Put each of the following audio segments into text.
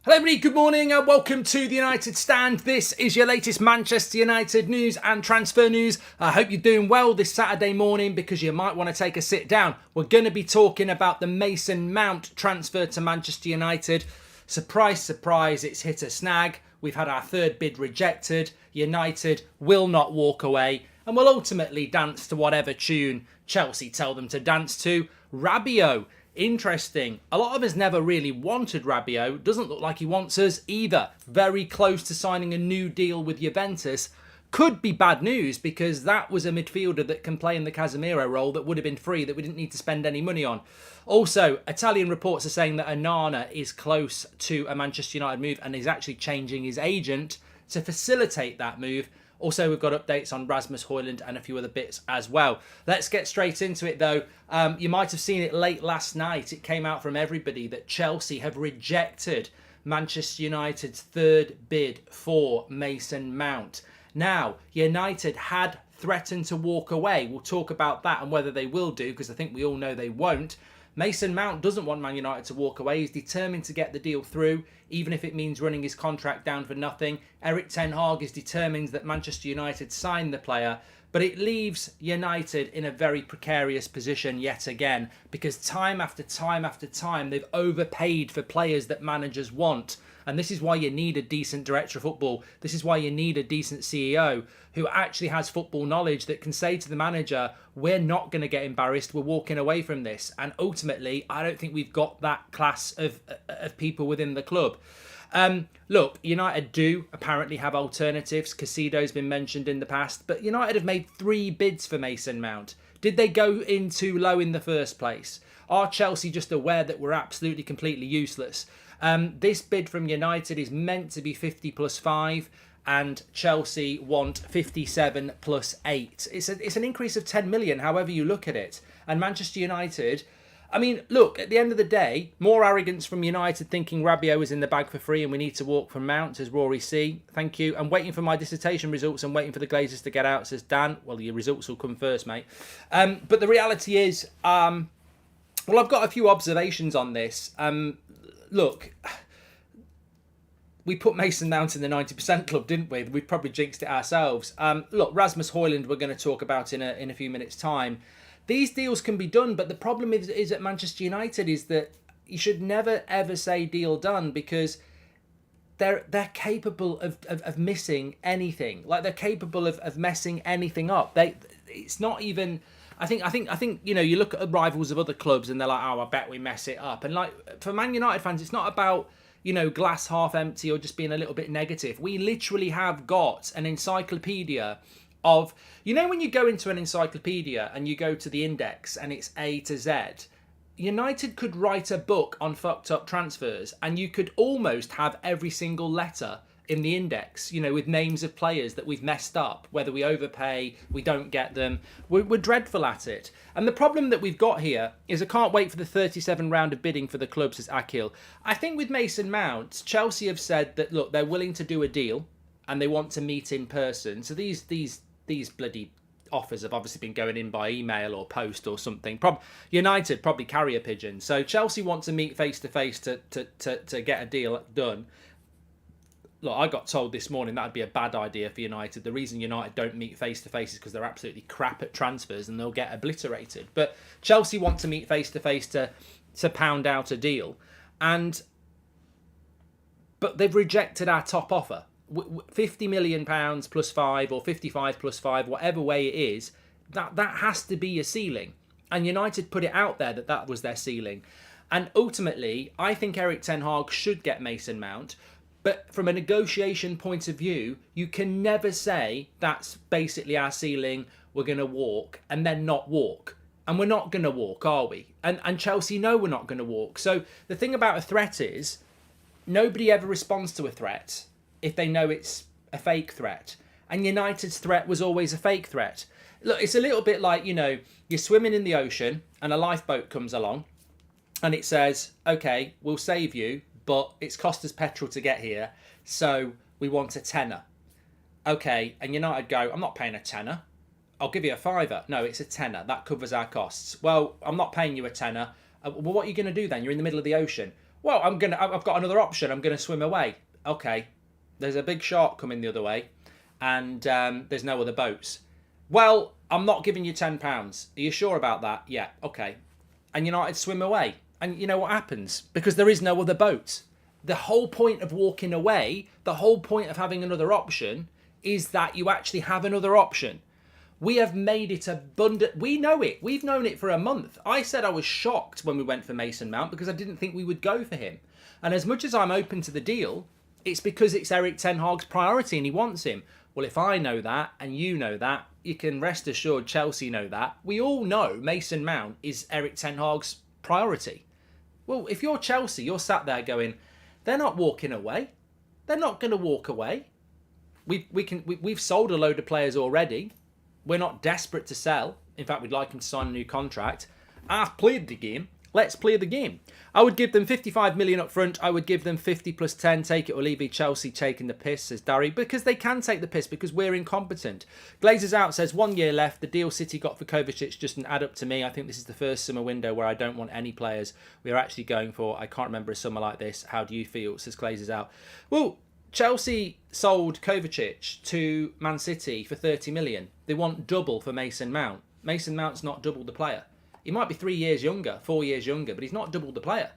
Hello everybody, good morning and welcome to the United Stand. This is your latest Manchester United news and transfer news. I hope you're doing well this Saturday morning because you might want to take a sit down. We're going to be talking about the Mason Mount transfer to Manchester United. Surprise, surprise, it's hit a snag. We've had our third bid rejected. United will not walk away and will ultimately dance to whatever tune Chelsea tell them to dance to. RABIOT. Interesting. A lot of us never really wanted Rabiot. Doesn't look like he wants us either. Very close to signing a new deal with Juventus. Could be bad news because that was a midfielder that can play in the Casemiro role that would have been free, that we didn't need to spend any money on. Also, Italian reports are saying that ONANA is close to a Manchester United move and is actually changing his agent to facilitate that move. Also, we've got updates on Rasmus Højlund and a few other bits as well. Let's get straight into it, though. You might have seen it late last night. It came out from everybody that Chelsea have rejected Manchester United's third bid for Mason Mount. Now, United had threatened to walk away. We'll talk about that and whether they will do, because I think we all know they won't. Mason Mount doesn't want Man United to walk away. He's determined to get the deal through, even if it means running his contract down for nothing. Erik ten Hag is determined that Manchester United sign the player, but it leaves United in a very precarious position yet again, because time after time after time, they've overpaid for players that managers want. And this is why you need a decent director of football. This is why you need a decent CEO who actually has football knowledge that can say to the manager, we're not going to get embarrassed. We're walking away from this. And ultimately, I don't think we've got that class of people within the club. Look, United do apparently have alternatives. Casido's been mentioned in the past, but United have made 3 bids for Mason Mount. Did they go in too low in the first place? Are Chelsea just aware that we're absolutely, completely useless? This bid from United is meant to be 50 plus 5 and Chelsea want 57 plus 8. It's an increase of 10 million, however you look at it. And Manchester United, I mean, look, at the end of the day, more arrogance from United thinking Rabiot is in the bag for free and we need to walk from Mount, says Rory C. Thank you. I'm waiting for my dissertation results. I'm waiting for the Glazers to get out, says Dan. Well, your results will come first, mate. But the reality is, well, I've got a few observations on this. Look, we put Mason Mount in the 90% club, didn't we? We probably jinxed it ourselves. Look, Rasmus Højlund we're going to talk about in a few minutes' time. These deals can be done, but the problem is at Manchester United is that you should never, ever say deal done, because they're capable of missing anything. Like, they're capable of messing anything up. It's not even... I think you know, you look at rivals of other clubs and they're like, oh, I bet we mess it up. And like, for Man United fans, it's not about, you know, glass half empty or just being a little bit negative. We literally have got an encyclopedia of, you know, when you go into an encyclopedia and you go to the index and it's A to Z, United could write a book on fucked up transfers and you could almost have every single letter in the index, you know, with names of players that we've messed up, whether we overpay, we don't get them. We're dreadful at it. And the problem that we've got here is I can't wait for the 37 round of bidding for the club, says Akil. I think with Mason Mount, Chelsea have said that, look, they're willing to do a deal and they want to meet in person. So these bloody offers have obviously been going in by email or post or something. United probably carrier pigeon. So Chelsea want to meet face to face to get a deal done. Look, I got told this morning that would be a bad idea for United. The reason United don't meet face-to-face is because they're absolutely crap at transfers and they'll get obliterated. But Chelsea want to meet face-to-face to pound out a deal. But they've rejected our top offer. £50 million plus 5 or 55 plus 5, whatever way it is, that has to be your ceiling. And United put it out there that was their ceiling. And ultimately, I think Erik ten Hag should get Mason Mount. But from a negotiation point of view, you can never say that's basically our ceiling, we're going to walk, and then not walk. And we're not going to walk, are we? And Chelsea know we're not going to walk. So the thing about a threat is, nobody ever responds to a threat if they know it's a fake threat. And United's threat was always a fake threat. Look, it's a little bit like, you know, you're swimming in the ocean and a lifeboat comes along and it says, okay, we'll save you, but it's cost us petrol to get here, so we want a tenner. Okay, and United go, I'm not paying a tenner. I'll give you a fiver. No, it's a tenner. That covers our costs. Well, I'm not paying you a tenner. Well, what are you going to do then? You're in the middle of the ocean. Well, I've got another option. I'm going to swim away. Okay, there's a big shark coming the other way, and there's no other boats. Well, I'm not giving you £10. Are you sure about that? Yeah, okay. And United swim away. And you know what happens? Because there is no other boat. The whole point of walking away, the whole point of having another option is that you actually have another option. We have made it abundant. We know it. We've known it for a month. I said I was shocked when we went for Mason Mount because I didn't think we would go for him. And as much as I'm open to the deal, it's because it's Erik ten Hag's priority and he wants him. Well, if I know that and you know that, you can rest assured Chelsea know that. We all know Mason Mount is Erik ten Hag's priority. Well, if you're Chelsea, you're sat there going, they're not walking away. They're not going to walk away. We've sold a load of players already. We're not desperate to sell. In fact, we'd like him to sign a new contract. I've played the game. Let's play the game. I would give them 55 million up front. I would give them 50 plus 10. Take it or leave it. Chelsea taking the piss, says Darry. Because they can take the piss because we're incompetent. Glazers Out says 1 year left. The deal City got for Kovacic just an add up to me. I think this is the first summer window where I don't want any players we are actually going for. I can't remember a summer like this. How do you feel? Says Glazers Out. Well, Chelsea sold Kovacic to Man City for 30 million. They want double for Mason Mount. Mason Mount's not double the player. He might be 3 years younger, 4 years younger, but he's not double the player.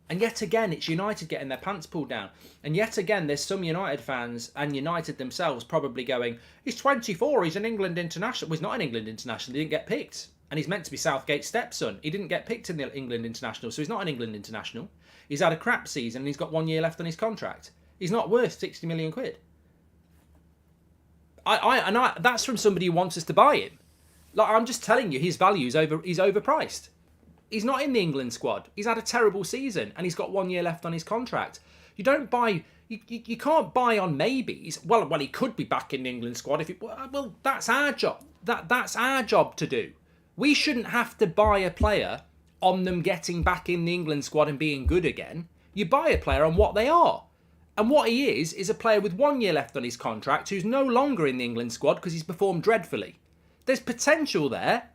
And yet again, it's United getting their pants pulled down. And yet again, there's some United fans and United themselves probably going, he's 24, he's an England international. Well, he's not an England international, he didn't get picked. And he's meant to be Southgate's stepson. He didn't get picked in the England international, so he's not an England international. He's had a crap season and he's got 1 year left on his contract. He's not worth 60 million quid. That's from somebody who wants us to buy him. Like, I'm just telling you, his value is he's overpriced. He's not in the England squad. He's had a terrible season and he's got 1 year left on his contract. You don't buy, you can't buy on maybes. Well, he could be back in the England squad if well, that's our job. That's our job to do. We shouldn't have to buy a player on them getting back in the England squad and being good again. You buy a player on what they are. And what he is a player with 1 year left on his contract who's no longer in the England squad because he's performed dreadfully. There's potential there,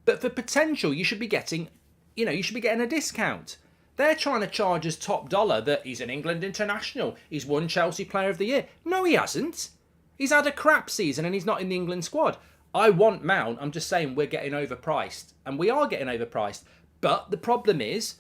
but for potential, you should be getting a discount. They're trying to charge us top dollar that he's an England international. He's won Chelsea Player of the Year. No, he hasn't. He's had a crap season and he's not in the England squad. I want Mount. I'm just saying we're getting overpriced. And we are getting overpriced. But the problem is,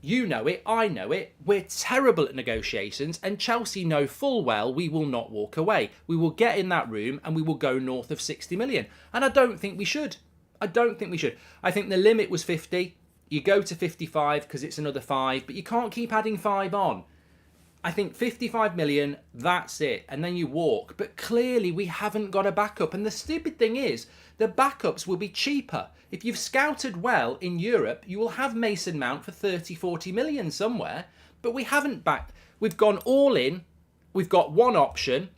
you know it, I know it, we're terrible at negotiations and Chelsea know full well we will not walk away. We will get in that room and we will go north of 60 million. And I don't think we should. I think the limit was 50. You go to 55 because it's another 5, but you can't keep adding 5 on. I think 55 million, that's it. And then you walk. But clearly we haven't got a backup. And the stupid thing is, the backups will be cheaper. If you've scouted well in Europe, you will have Mason Mount for 30, 40 million somewhere. But we haven't backed. We've gone all in. We've got one option.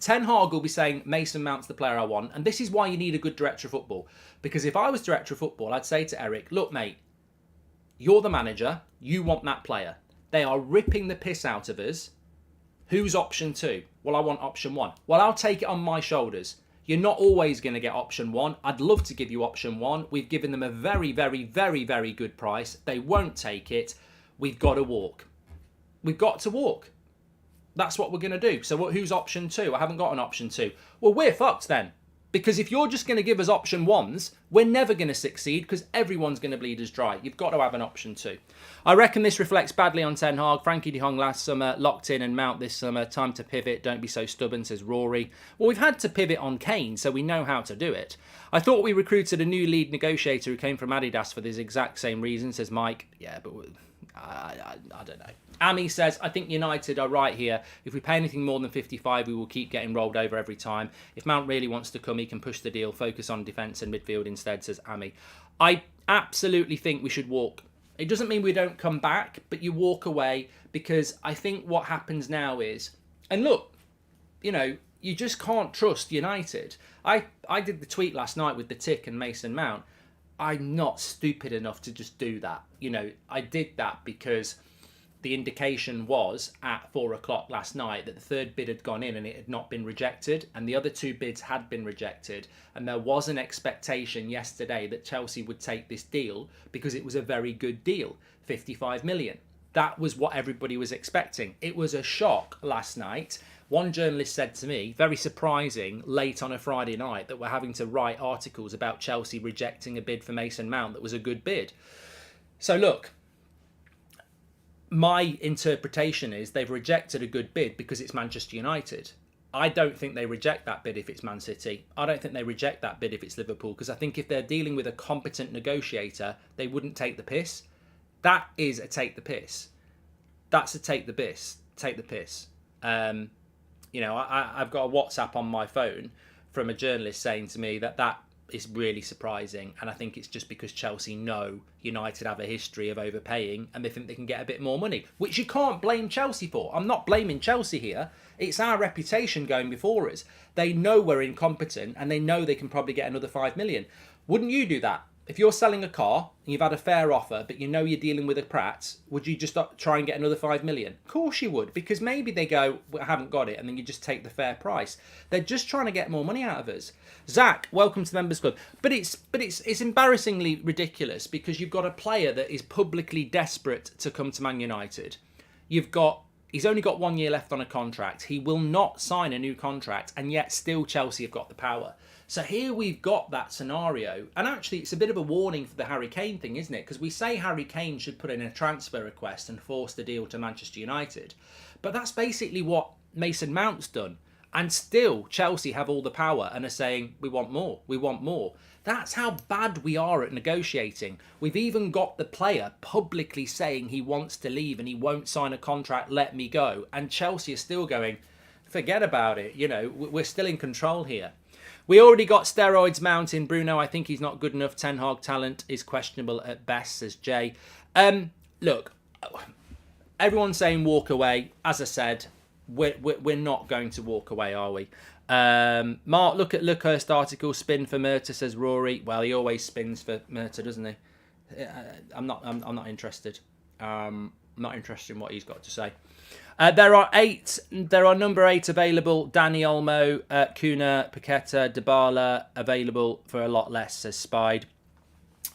Ten Hag will be saying Mason Mount's the player I want. And this is why you need a good director of football. Because if I was director of football, I'd say to Eric, look, mate, you're the manager. You want that player. They are ripping the piss out of us. Who's option 2? Well, I want option 1. Well, I'll take it on my shoulders. You're not always going to get option 1. I'd love to give you option 1. We've given them a very, very, very, very good price. They won't take it. We've got to walk. We've got to walk. That's what we're going to do. So who's option 2? I haven't got an option 2. Well, we're fucked then. Because if you're just going to give us option 1s, we're never going to succeed because everyone's going to bleed us dry. You've got to have an option 2. I reckon this reflects badly on Ten Hag. Frankie de Jong last summer, locked in and Mount this summer. Time to pivot. Don't be so stubborn, says Rory. Well, we've had to pivot on Kane, so we know how to do it. I thought we recruited a new lead negotiator who came from Adidas for this exact same reason, says Mike. Yeah, but I don't know. Ami says, I think United are right here. If we pay anything more than 55, we will keep getting rolled over every time. If Mount really wants to come, he can push the deal, focus on defence and midfield instead, says Ami. I absolutely think we should walk. It doesn't mean we don't come back, but you walk away because I think what happens now is, and look, you just can't trust United. I did the tweet last night with the tick and Mason Mount. I'm not stupid enough to just do that. I did that because the indication was at 4 o'clock last night that the third bid had gone in and it had not been rejected, and the other 2 bids had been rejected, and there was an expectation yesterday that Chelsea would take this deal because it was a very good deal, 55 million. That was what everybody was expecting. It was a shock last night. One journalist said to me, very surprising, late on a Friday night, that we're having to write articles about Chelsea rejecting a bid for Mason Mount that was a good bid. So look, my interpretation is they've rejected a good bid because it's Manchester United. I don't think they reject that bid if it's Man City. I don't think they reject that bid if it's Liverpool, because I think if they're dealing with a competent negotiator, they wouldn't take the piss. That is a take the piss. That's a take the piss. Take the piss. You know, I've got a WhatsApp on my phone from a journalist saying to me that is really surprising, and I think it's just because Chelsea know United have a history of overpaying and they think they can get a bit more money, which you can't blame Chelsea for. I'm not blaming Chelsea here. It's our reputation going before us. They know we're incompetent and they know they can probably get another 5 million. Wouldn't you do that? If you're selling a car and you've had a fair offer, but you know you're dealing with a Pratt, would you just try and get another 5 million? Of course you would, because maybe they go, well, I haven't got it, and then you just take the fair price. They're just trying to get more money out of us. Zach, welcome to the Members Club. But it's embarrassingly ridiculous, because you've got a player that is publicly desperate to come to Man United. He's only got 1 year left on a contract. He will not sign a new contract, and yet still Chelsea have got the power. So here we've got that scenario. And actually, it's a bit of a warning for the Harry Kane thing, isn't it? Because we say Harry Kane should put in a transfer request and force the deal to Manchester United. But that's basically what Mason Mount's done. And still, Chelsea have all the power and are saying, we want more, we want more. That's how bad we are at negotiating. We've even got the player publicly saying he wants to leave and he won't sign a contract, let me go. And Chelsea are still going, forget about it. You know, we're still in control here. We already got steroids mounting. Bruno, I think he's not good enough. Ten Hag talent is questionable at best, says Jay. Look, everyone's saying walk away. As I said, we're not going to walk away, are we? Mark, look at Luckhurst article. Spin for Murta, says Rory. Well, he always spins for Murta, doesn't he? I'm not interested. Not interested in what he's got to say. There are number 8 available. Danny Olmo, Kuna, Paqueta, Dybala available for a lot less, says Spide.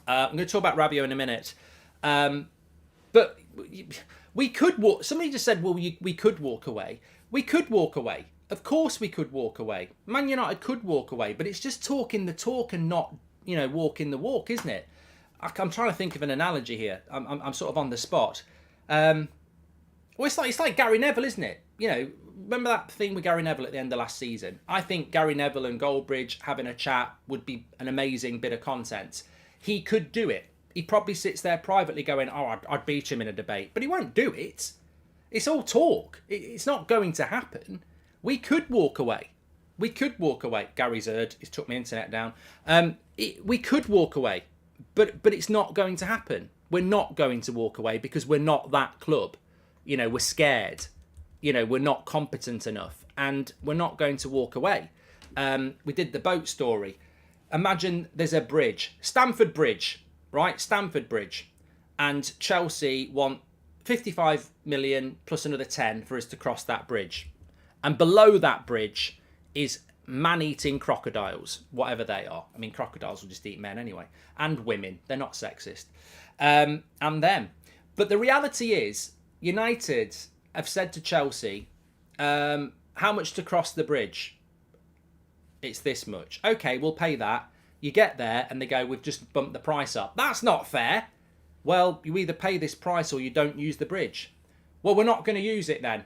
I'm going to talk about Rabiot in a minute. But we could walk. Somebody just said, well, we could walk away. We could walk away. Of course we could walk away. Man United could walk away, but it's just talking the talk and not, walking the walk, isn't it? I'm trying to think of an analogy here. I'm sort of on the spot. Well, it's like Gary Neville, isn't it? Remember that thing with Gary Neville at the end of last season? I think Gary Neville and Goldbridge having a chat would be an amazing bit of content. He could do it. He probably sits there privately going, oh, I'd beat him in a debate. But he won't do it. It's all talk. It's not going to happen. We could walk away. We could walk away. Gary's heard. He's took my internet down. We could walk away. But it's not going to happen. We're not going to walk away because we're not that club. We're scared. We're not competent enough. And we're not going to walk away. We did the boat story. Imagine there's a bridge. Stamford Bridge, right? Stamford Bridge. And Chelsea want 55 million plus another 10 for us to cross that bridge. And below that bridge is man-eating crocodiles, whatever they are. I mean, crocodiles will just eat men anyway. And women. They're not sexist. And them. But the reality is, United have said to Chelsea, how much to cross the bridge? It's this much. Okay, we'll pay that. You get there and they go, we've just bumped the price up. That's not fair. Well, you either pay this price or you don't use the bridge. Well, we're not going to use it then.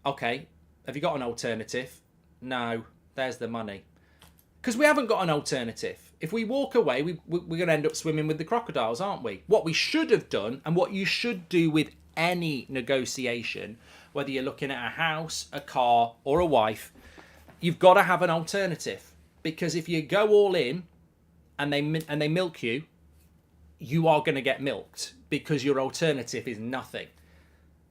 Okay, have you got an alternative? No, there's the money. Because we haven't got an alternative. If we walk away, we're going to end up swimming with the crocodiles, aren't we? What we should have done, and what you should do with any negotiation, whether you're looking at a house, a car, or a wife, you've got to have an alternative. Because if you go all in and they milk you, you are going to get milked because your alternative is nothing.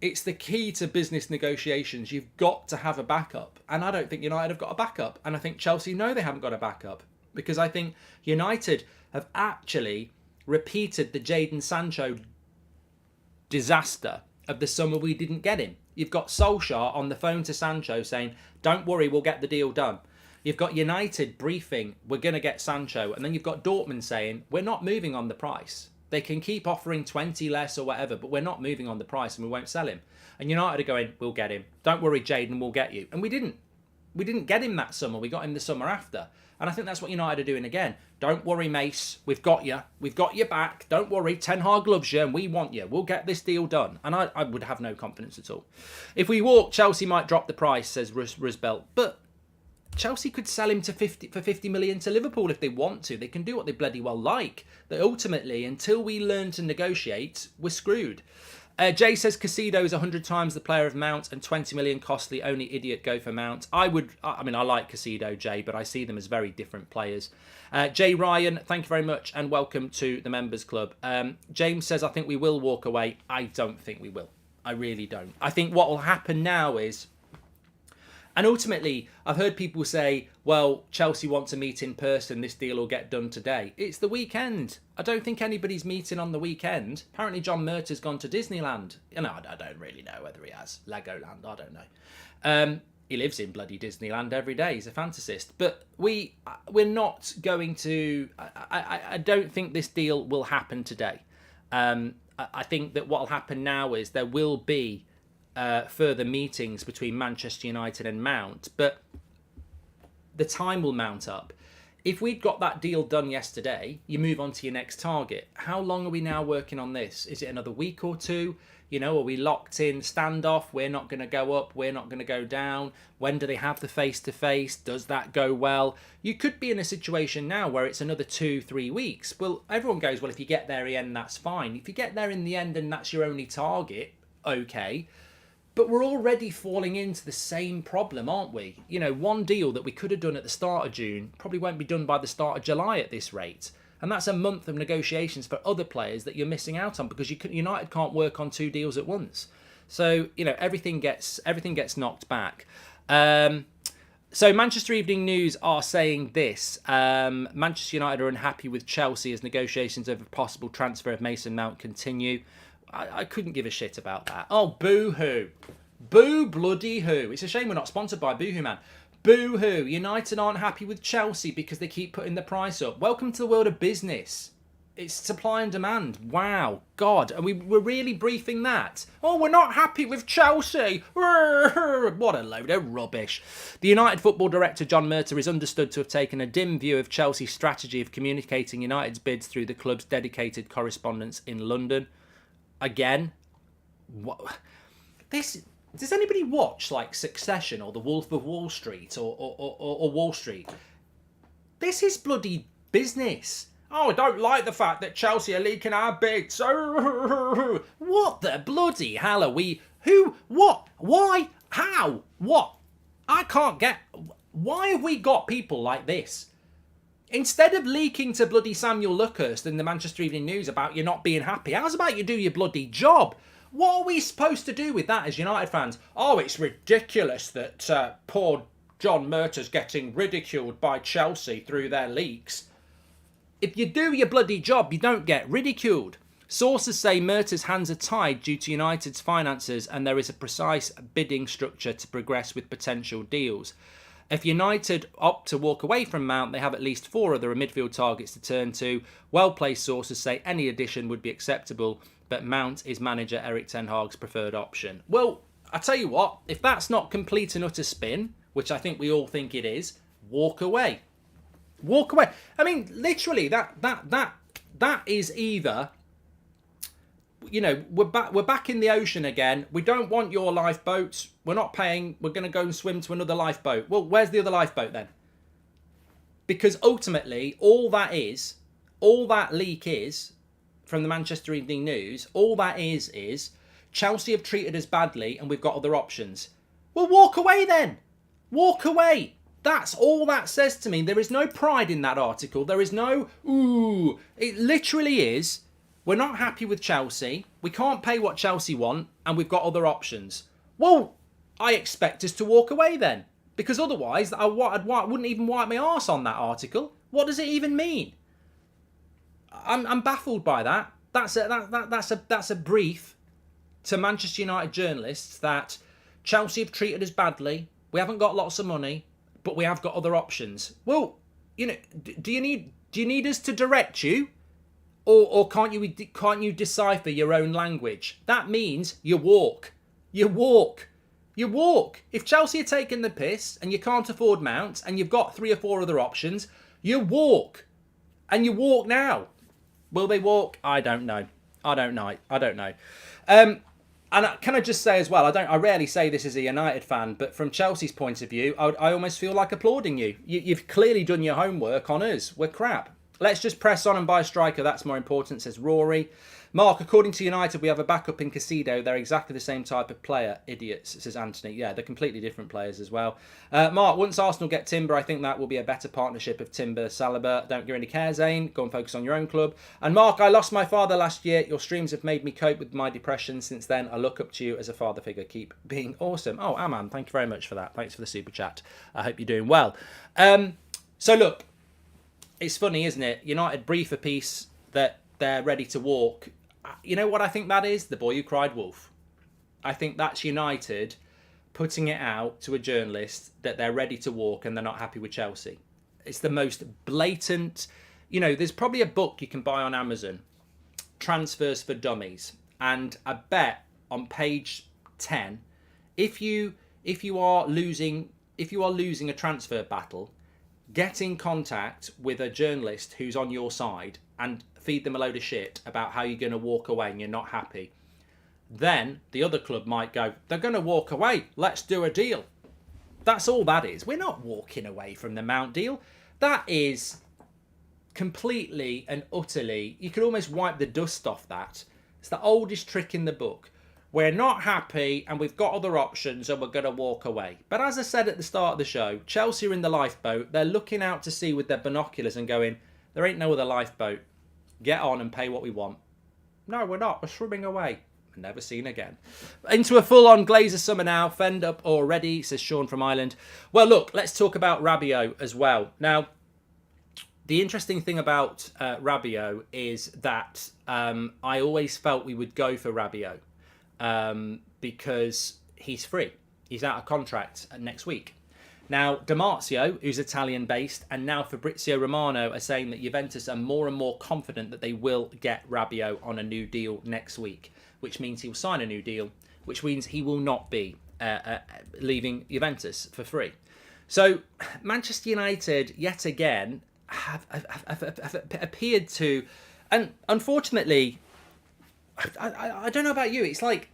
It's the key to business negotiations. You've got to have a backup. And I don't think United have got a backup. And I think Chelsea know they haven't got a backup. Because I think United have actually repeated the Jadon Sancho disaster of the summer we didn't get him. You've got Solskjaer on the phone to Sancho saying, don't worry, we'll get the deal done. You've got United briefing, we're going to get Sancho. And then you've got Dortmund saying, we're not moving on the price. They can keep offering 20 less or whatever, but we're not moving on the price and we won't sell him. And United are going, we'll get him. Don't worry, Jayden, we'll get you. And we didn't. We didn't get him that summer. We got him the summer after. And I think that's what United are doing again. Don't worry, Mace. We've got you. We've got your back. Don't worry. Ten Hag loves you and we want you. We'll get this deal done. And I would have no confidence at all. If we walk, Chelsea might drop the price, says Roosevelt. But Chelsea could sell him for 50 million to Liverpool if they want to. They can do what they bloody well like. But ultimately, until we learn to negotiate, we're screwed. Jay says Casido is 100 times the player of Mount and 20 million costly. Only idiot go for Mount. I like Casido, Jay, but I see them as very different players. Jay Ryan, thank you very much and welcome to the Members Club. James says, I think we will walk away. I don't think we will. I really don't. I think what will happen now is, and ultimately, I've heard people say, well, Chelsea want to meet in person. This deal will get done today. It's the weekend. I don't think anybody's meeting on the weekend. Apparently, John Murtaugh's gone to Disneyland. I don't really know whether he has. Legoland, I don't know. He lives in bloody Disneyland every day. He's a fantasist. But we're not going to... I don't think this deal will happen today. I think that what will happen now is there will be further meetings between Manchester United and Mount, but the time will mount up. If we'd got that deal done yesterday, you move on to your next target. How long are we now working on this? Is it another week or two? Are we locked in standoff? We're not going to go up. We're not going to go down. When do they have the face-to-face? Does that go well? You could be in a situation now where it's another 2-3 weeks. Well, everyone goes, well, if you get there in the end, that's fine. If you get there in the end and that's your only target, okay. But we're already falling into the same problem, aren't we? One deal that we could have done at the start of June probably won't be done by the start of July at this rate. And that's a month of negotiations for other players that you're missing out on because United can't work on 2 deals at once. So, everything gets knocked back. So Manchester Evening News are saying this. Manchester United are unhappy with Chelsea as negotiations over possible transfer of Mason Mount continue. I couldn't give a shit about that. Oh, boo-hoo. Boo bloody hoo. It's a shame we're not sponsored by Boohoo Man. Boo-hoo. United aren't happy with Chelsea because they keep putting the price up. Welcome to the world of business. It's supply and demand. Wow. God. And we're really briefing that. Oh, we're not happy with Chelsea. What a load of rubbish. The United football director, John Murtaugh, is understood to have taken a dim view of Chelsea's strategy of communicating United's bids through the club's dedicated correspondence in London. Again, does anybody watch like Succession or The Wolf of Wall Street or Wall Street? This is bloody business. Oh, I don't like the fact that Chelsea are leaking our bids. What the bloody hell are we? Who? What? Why? How? What? I can't get... Why have we got people like this? Instead of leaking to bloody Samuel Luckhurst in the Manchester Evening News about you not being happy, how's about you do your bloody job? What are we supposed to do with that as United fans? Oh, it's ridiculous that poor John Murtaugh's getting ridiculed by Chelsea through their leaks. If you do your bloody job, you don't get ridiculed. Sources say Murtaugh's hands are tied due to United's finances and there is a precise bidding structure to progress with potential deals. If United opt to walk away from Mount, they have at least 4 other midfield targets to turn to. Well-placed sources say any addition would be acceptable, but Mount is manager Erik ten Hag's preferred option. Well, I tell you what, if that's not complete and utter spin, which I think we all think it is, walk away. Walk away. I mean, literally, that is either... we're back in the ocean again. We don't want your lifeboats. We're not paying. We're going to go and swim to another lifeboat. Well, where's the other lifeboat then? Because ultimately, all that leak is, from the Manchester Evening News, all that is Chelsea have treated us badly and we've got other options. Well, walk away then. Walk away. That's all that says to me. There is no pride in that article. There is no, ooh. It literally is... We're not happy with Chelsea. We can't pay what Chelsea want, and we've got other options. Well, I expect us to walk away then, because otherwise, I wouldn't even wipe my arse on that article. What does it even mean? I'm baffled by that. That's a brief to Manchester United journalists that Chelsea have treated us badly. We haven't got lots of money, but we have got other options. Well, do you need us to direct you? Or can't you decipher your own language? That means you walk. You walk. You walk. If Chelsea are taking the piss and you can't afford Mount and you've got 3 or 4 other options, you walk. And you walk now. Will they walk? I don't know. I don't know. And can I just say as well, I rarely say this as a United fan, but from Chelsea's point of view, I almost feel like applauding you. You've clearly done your homework on us. We're crap. Let's just press on and buy a striker. That's more important, says Rory. Mark, according to United, we have a backup in Casido. They're exactly the same type of player. Idiots, says Anthony. Yeah, they're completely different players as well. Mark, once Arsenal get Timber, I think that will be a better partnership of Timber, Saliba. Don't give any care, Zane. Go and focus on your own club. And Mark, I lost my father last year. Your streams have made me cope with my depression. Since then, I look up to you as a father figure. Keep being awesome. Oh, Aman, thank you very much for that. Thanks for the super chat. I hope you're doing well. So look, it's funny, isn't it? United brief a piece that they're ready to walk. You know what I think that is? The boy who cried wolf. I think that's United putting it out to a journalist that they're ready to walk and they're not happy with Chelsea. It's the most blatant. There's probably a book you can buy on Amazon, Transfers for Dummies, and I bet on page 10, if you are losing a transfer battle, get in contact with a journalist who's on your side and feed them a load of shit about how you're going to walk away and you're not happy. Then the other club might go, they're going to walk away. Let's do a deal. That's all that is. We're not walking away from the Mount deal. That is completely and utterly, you could almost wipe the dust off that. It's the oldest trick in the book. We're not happy and we've got other options and we're going to walk away. But as I said at the start of the show, Chelsea are in the lifeboat. They're looking out to sea with their binoculars and going, there ain't no other lifeboat. Get on and pay what we want. No, we're not. We're swimming away. Never seen again. Into a full-on Glazer summer now. Fend up already, says Sean from Ireland. Well, look, let's talk about Rabiot as well. Now, the interesting thing about Rabiot is that I always felt we would go for Rabiot because he's free. He's out of contract next week. Now, Damarcio, who's Italian-based, and now Fabrizio Romano are saying that Juventus are more and more confident that they will get Rabiot on a new deal next week, which means he'll sign a new deal, which means he will not be leaving Juventus for free. So, Manchester United, yet again, have appeared to, and unfortunately, I don't know about you, it's like,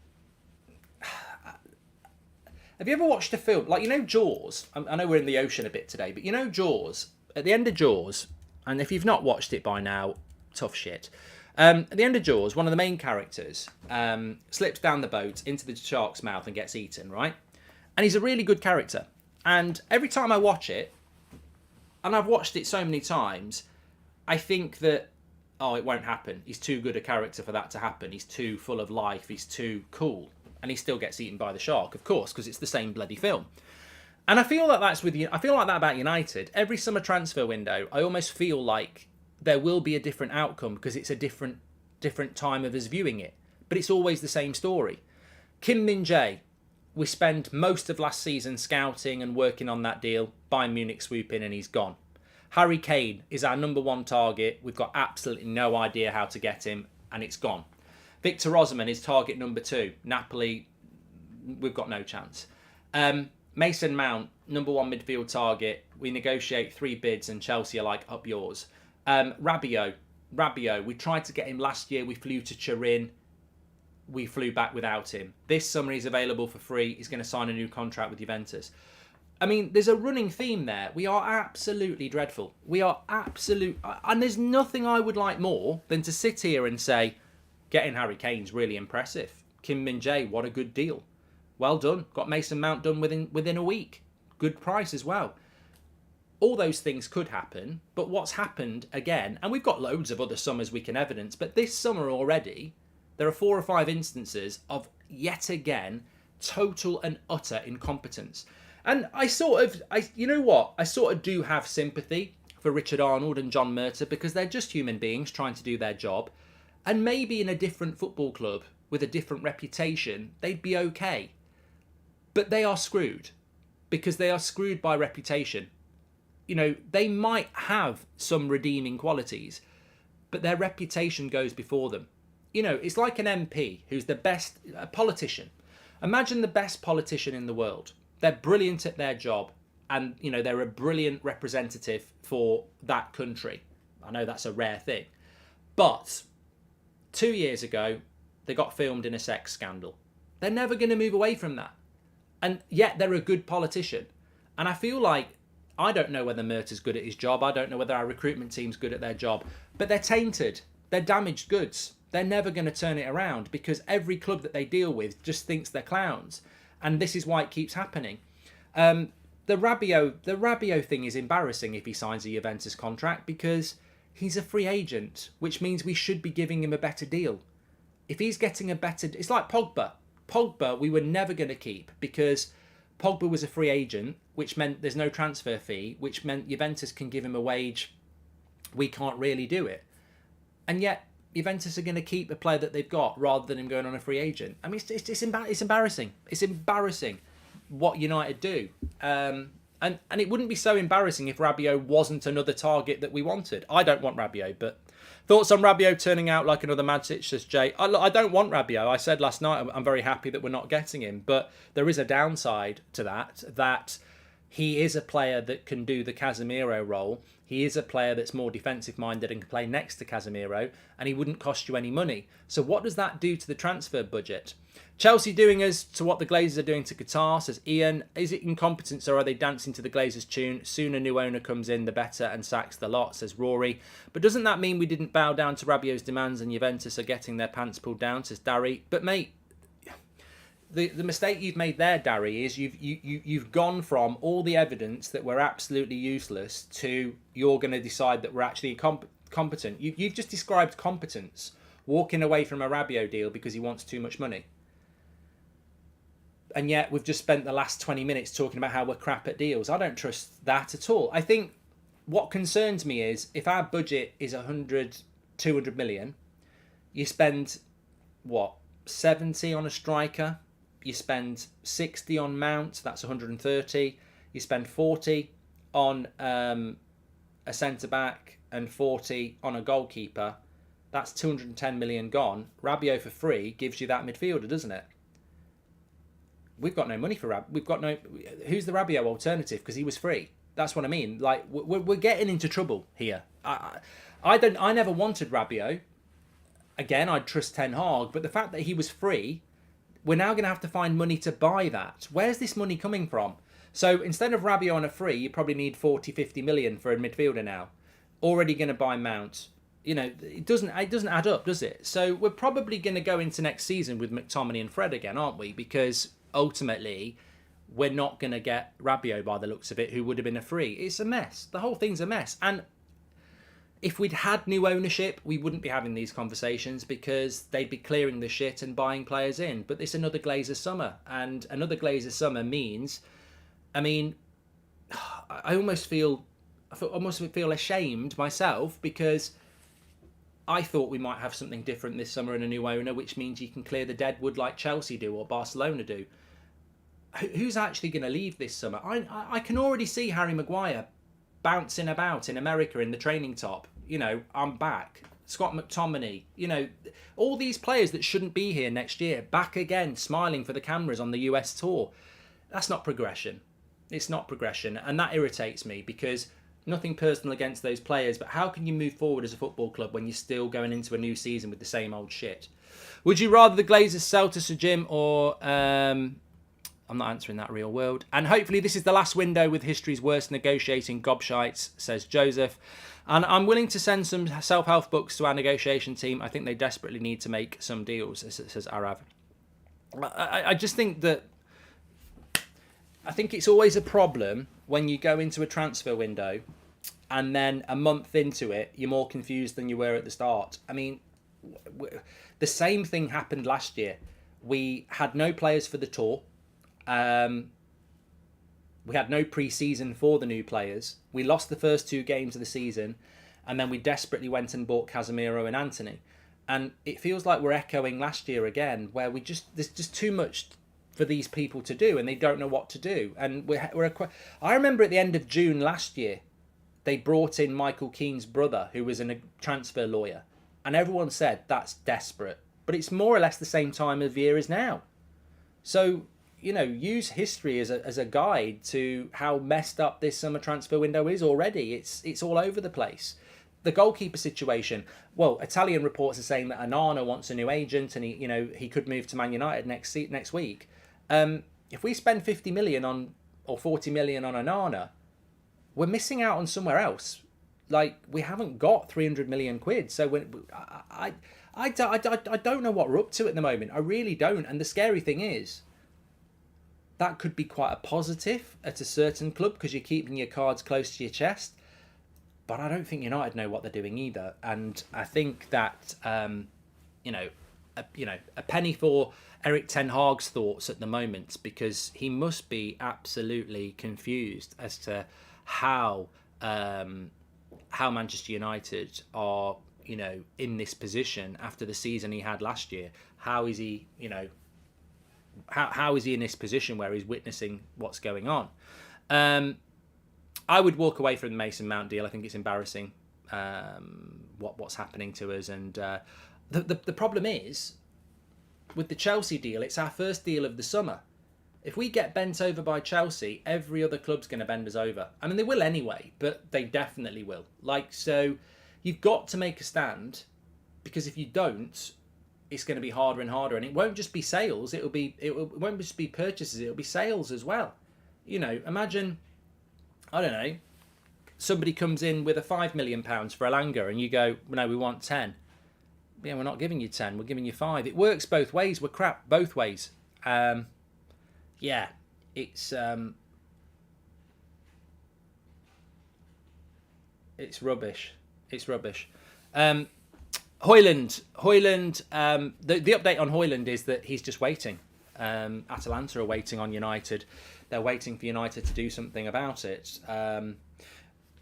have you ever watched a film, like, Jaws? I know we're in the ocean a bit today, but Jaws? At the end of Jaws, and if you've not watched it by now, tough shit. At the end of Jaws, one of the main characters slips down the boat into the shark's mouth and gets eaten, right? And he's a really good character. And every time I watch it, and I've watched it so many times, I think that, it won't happen. He's too good a character for that to happen. He's too full of life. He's too cool. And he still gets eaten by the shark, of course, because it's the same bloody film. And I feel like I feel like that about United. Every summer transfer window, I almost feel like there will be a different outcome because it's a different time of us viewing it. But it's always the same story. Kim Min-jae, we spend most of last season scouting and working on that deal. Bayern Munich swoop in and he's gone. Harry Kane is our number one target. We've got absolutely no idea how to get him and it's gone. Victor Osimhen is target number 2. Napoli, we've got no chance. Mason Mount, number 1 midfield target. We negotiate 3 bids and Chelsea are like, up yours. Rabiot, we tried to get him last year. We flew to Turin. We flew back without him. This summer he's available for free. He's going to sign a new contract with Juventus. I mean, there's a running theme there. We are absolutely dreadful. And there's nothing I would like more than to sit here and say, getting Harry Kane's really impressive. Kim Min-jae, what a good deal. Well done. Got Mason Mount done within a week. Good price as well. All those things could happen, but what's happened again, and we've got loads of other summers we can evidence, but this summer already, there are 4 or 5 instances of, yet again, total and utter incompetence. And I sort of do have sympathy for Richard Arnold and John Murtaugh because they're just human beings trying to do their job. And maybe in a different football club with a different reputation, they'd be okay. But they are screwed because they are screwed by reputation. They might have some redeeming qualities, but their reputation goes before them. You know, it's like an MP who's the best politician. Imagine the best politician in the world. They're brilliant at their job, and, you know, they're a brilliant representative for that country. I know that's a rare thing. But 2 years ago, they got filmed in a sex scandal. They're never going to move away from that. And yet they're a good politician. And I feel like, I don't know whether Murtaugh's good at his job. I don't know whether our recruitment team's good at their job. But they're tainted. They're damaged goods. They're never going to turn it around because every club that they deal with just thinks they're clowns. And this is why it keeps happening. The Rabiot thing is embarrassing if he signs a Juventus contract because he's a free agent, which means we should be giving him a better deal. If he's getting a better... It's like Pogba. Pogba we were never going to keep because Pogba was a free agent, which meant there's no transfer fee, which meant Juventus can give him a wage. We can't really do it. And yet Juventus are going to keep a player that they've got rather than him going on a free agent. I mean, it's embarrassing. It's embarrassing what United do. And it wouldn't be so embarrassing if Rabiot wasn't another target that we wanted. I don't want Rabiot, but thoughts on Rabiot turning out like another Madsic, says Jay. I don't want Rabiot. I said last night I'm very happy that we're not getting him, but there is a downside to that he is a player that can do the Casemiro role. He is a player that's more defensive-minded and can play next to Casemiro, and he wouldn't cost you any money. So what does that do to the transfer budget? Chelsea doing us to what the Glazers are doing to Qatar, says Ian. Is it incompetence or are they dancing to the Glazers' tune? Soon a new owner comes in, the better, and sacks the lot, says Rory. But doesn't that mean we didn't bow down to Rabiot's demands and Juventus are getting their pants pulled down, says Darry. But mate, the mistake you've made there, Darry, is you've gone from all the evidence that we're absolutely useless to you're going to decide that we're actually competent. You've just described competence, walking away from a Rabiot deal because he wants too much money. And yet we've just spent the last 20 minutes talking about how we're crap at deals. I don't trust that at all. I think what concerns me is if our budget is 100, 200 million, you spend, 70 on a striker? You spend 60 on Mount, that's 130. You spend 40 on a centre-back and 40 on a goalkeeper. That's 210 million gone. Rabiot for free gives you that midfielder, doesn't it? We've got no money for Rabiot. We've got no... Who's the Rabiot alternative? Because he was free. That's what I mean. Like, we're getting into trouble here. I never wanted Rabiot. Again, I'd trust Ten Hag. But the fact that he was free... We're now going to have to find money to buy that. Where's this money coming from? So instead of Rabiot on a free, you probably need 40, 50 million for a midfielder now. Already going to buy Mount. You know, it doesn't add up, does it? So we're probably going to go into next season with McTominay and Fred again, aren't we? Because ultimately, we're not going to get Rabiot by the looks of it, who would have been a free. It's a mess. The whole thing's a mess. And if we'd had new ownership, we wouldn't be having these conversations because they'd be clearing the shit and buying players in. But it's another Glazer summer. And another Glazer summer means, I mean, I almost feel ashamed myself because I thought we might have something different this summer and a new owner, which means you can clear the deadwood like Chelsea do or Barcelona do. Who's actually going to leave this summer? I can already see Harry Maguire bouncing about in America in the training top. You know, I'm back. Scott McTominay, you know, all these players that shouldn't be here next year, back again, smiling for the cameras on the US tour. That's not progression. It's not progression. And that irritates me because nothing personal against those players, but how can you move forward as a football club when you're still going into a new season with the same old shit? Would you rather the Glazers sell to Sir Jim or... I'm not answering that real world. And hopefully this is the last window with history's worst negotiating gobshites, says Joseph. And I'm willing to send some self-help books to our negotiation team. I think they desperately need to make some deals, says Arav. I just think that... I think it's always a problem when you go into a transfer window and then a month into it, you're more confused than you were at the start. I mean, the same thing happened last year. We had no players for the tour. We had no pre-season for the new players. We lost the first 2 games of the season, and then we desperately went and bought Casemiro and Anthony. And it feels like we're echoing last year again, where there's just too much for these people to do, and they don't know what to do. And I remember at the end of June last year, they brought in Michael Keane's brother, who was a transfer lawyer. And everyone said, that's desperate. But it's more or less the same time of year as now. So, use history as a guide to how messed up this summer transfer window is already. It's all over the place. The goalkeeper situation. Well, Italian reports are saying that ONANA wants a new agent, and he could move to Man United next week. If we spend 50 million on or 40 million on ONANA, we're missing out on somewhere else. Like, we haven't got 300 million quid. So I don't know what we're up to at the moment. I really don't. And the scary thing is, that could be quite a positive at a certain club because you're keeping your cards close to your chest. But I don't think United know what they're doing either. And I think that, a penny for Erik ten Hag's thoughts at the moment, because he must be absolutely confused as to how Manchester United are, in this position after the season he had last year. How is he, how is he in this position where he's witnessing what's going on? I would walk away from the Mason Mount deal. I think it's embarrassing what's happening to us. And the problem is, with the Chelsea deal, it's our first deal of the summer. If we get bent over by Chelsea, every other club's going to bend us over. I mean, they will anyway, but they definitely will. So you've got to make a stand, because if you don't, it's going to be harder and harder. And it won't just be sales. It won't just be purchases. It'll be sales as well. Imagine, I don't know, somebody comes in with a £5 million for Elanga and you go, no, we want 10. Yeah, we're not giving you 10, we're giving you 5. It works both ways. We're crap both ways. Yeah, it's rubbish. It's rubbish. Højlund. The update on Højlund is that he's just waiting. Atalanta are waiting on United. They're waiting for United to do something about it.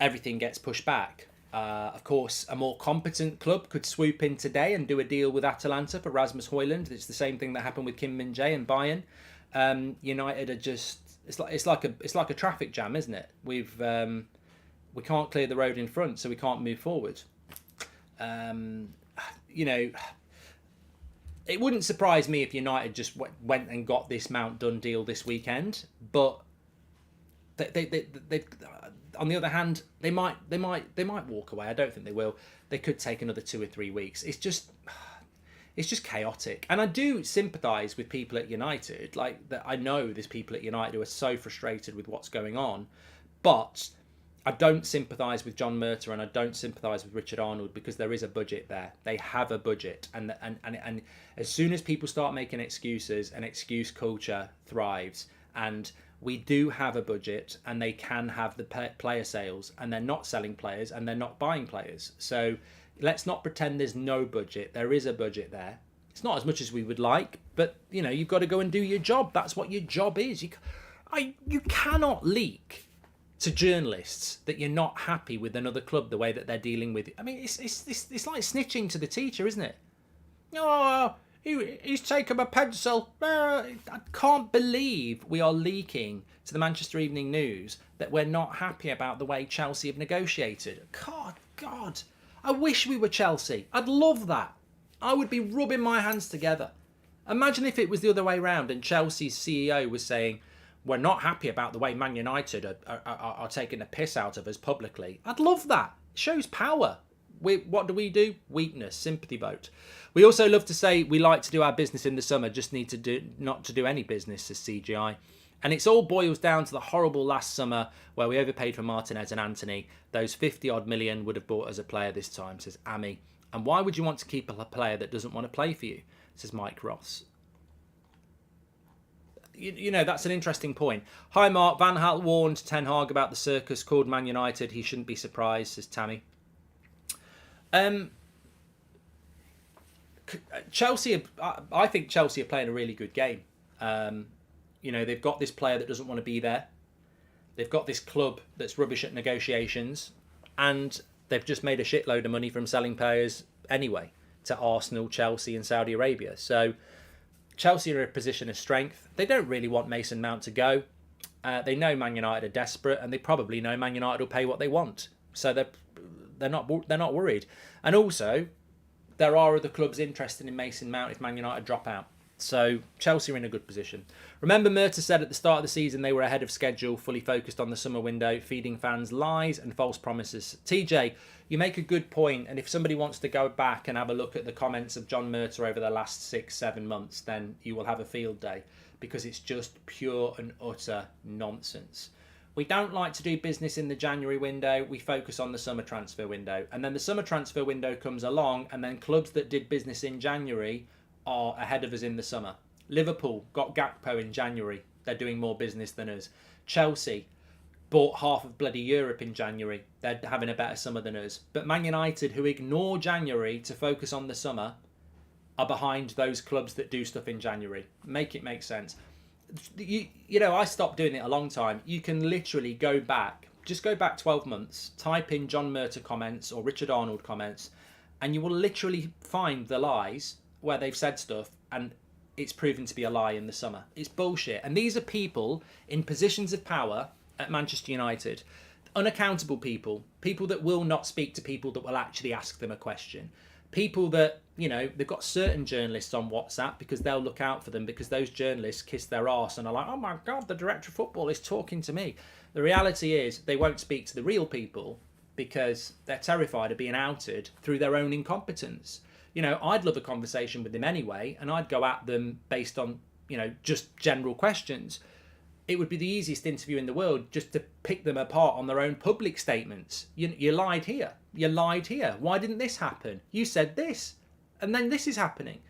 Everything gets pushed back. Of course, a more competent club could swoop in today and do a deal with Atalanta for Rasmus Højlund. It's the same thing that happened with Kim Min-jae and Bayern. United are just it's like a traffic jam, isn't it? We can't clear the road in front, so we can't move forward. It wouldn't surprise me if United just went and got this Mount done deal this weekend, but they on the other hand, they might walk away. I don't think they will. They could take another 2 or 3 weeks. It's just chaotic. And I do sympathise with people at United. Like, that, I know there's people at United who are so frustrated with what's going on, but I don't sympathise with John Murtaugh and I don't sympathise with Richard Arnold, because there is a budget there. They have a budget, and as soon as people start making excuses, an excuse culture thrives. And we do have a budget, and they can have the player sales, and they're not selling players and they're not buying players. So let's not pretend there's no budget. There is a budget there. It's not as much as we would like, but you've got to go and do your job. That's what your job is. You cannot leak to journalists that you're not happy with another club the way that they're dealing with it. I mean, it's like snitching to the teacher, isn't it? Oh, he's taken my pencil. I can't believe we are leaking to the Manchester Evening News that we're not happy about the way Chelsea have negotiated. God, I wish we were Chelsea. I'd love that. I would be rubbing my hands together. Imagine if it was the other way around and Chelsea's CEO was saying, we're not happy about the way Man United are taking the piss out of us publicly. I'd love that. It shows power. What do? Weakness, sympathy vote. We also love to say we like to do our business in the summer, just need to not to do any business, says CGI. And it's all boils down to the horrible last summer where we overpaid for Martinez and Anthony. Those 50-odd million would have bought us a player this time, says Amy. And why would you want to keep a player that doesn't want to play for you, says Mike Ross. That's an interesting point. Hi, Mark. Van Gaal warned Ten Hag about the circus called Man United. He shouldn't be surprised, says Tammy. Chelsea, I think Chelsea are playing a really good game. They've got this player that doesn't want to be there. They've got this club that's rubbish at negotiations, and they've just made a shitload of money from selling players anyway to Arsenal, Chelsea and Saudi Arabia. So Chelsea are in a position of strength. They don't really want Mason Mount to go. They know Man United are desperate, and they probably know Man United will pay what they want. So they're not worried. And also, there are other clubs interested in Mason Mount if Man United drop out. So Chelsea are in a good position. Remember, Murta said at the start of the season they were ahead of schedule, fully focused on the summer window, feeding fans lies and false promises. TJ, you make a good point, and if somebody wants to go back and have a look at the comments of John Murta over the last 6-7 months, then you will have a field day, because it's just pure and utter nonsense. We don't like to do business in the January window. We focus on the summer transfer window. And then the summer transfer window comes along, and then clubs that did business in January are ahead of us in the summer. Liverpool got Gakpo in January. They're doing more business than us. Chelsea bought half of bloody Europe in January. They're having a better summer than us. But Man United, who ignore January to focus on the summer, are behind those clubs that do stuff in January. Make it make sense. You know, I stopped doing it a long time. You can literally go back, just go back 12 months, type in John Murta comments or Richard Arnold comments, and you will literally find the lies where they've said stuff and it's proven to be a lie in the summer. It's bullshit. And these are people in positions of power at Manchester United, unaccountable people, people that will not speak to people that will actually ask them a question. People that, you know, they've got certain journalists on WhatsApp because they'll look out for them because those journalists kiss their arse and are like, oh my God, the director of football is talking to me. The reality is they won't speak to the real people because they're terrified of being outed through their own incompetence. You know, I'd love a conversation with them anyway, and I'd go at them based on, you know, just general questions. It would be the easiest interview in the world just to pick them apart on their own public statements. You lied here. You lied here. Why didn't this happen? You said this. And then this is happening.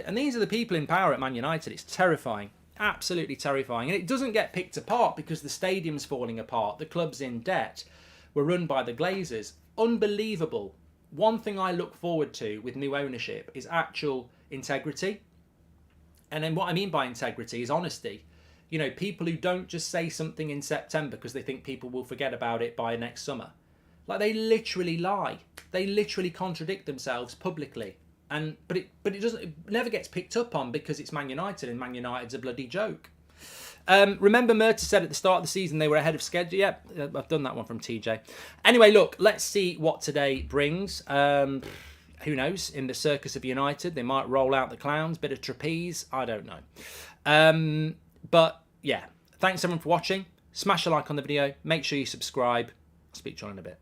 And these are the people in power at Man United. It's terrifying. Absolutely terrifying. And it doesn't get picked apart because the stadium's falling apart. The club's in debt. We're run by the Glazers. Unbelievable. One thing I look forward to with new ownership is actual integrity. And then what I mean by integrity is honesty. You know, people who don't just say something in September because they think people will forget about it by next summer. Like, they literally lie. They literally contradict themselves publicly. But it never gets picked up on because it's Man United, and Man United's a bloody joke. Remember, Murta said at the start of the season they were ahead of schedule. Yeah, I've done that one from TJ. Anyway, look, let's see what today brings. Who knows? In the circus of United, they might roll out the clowns, bit of trapeze. I don't know. But yeah, thanks everyone for watching. Smash a like on the video. Make sure you subscribe. I'll speak to you in a bit.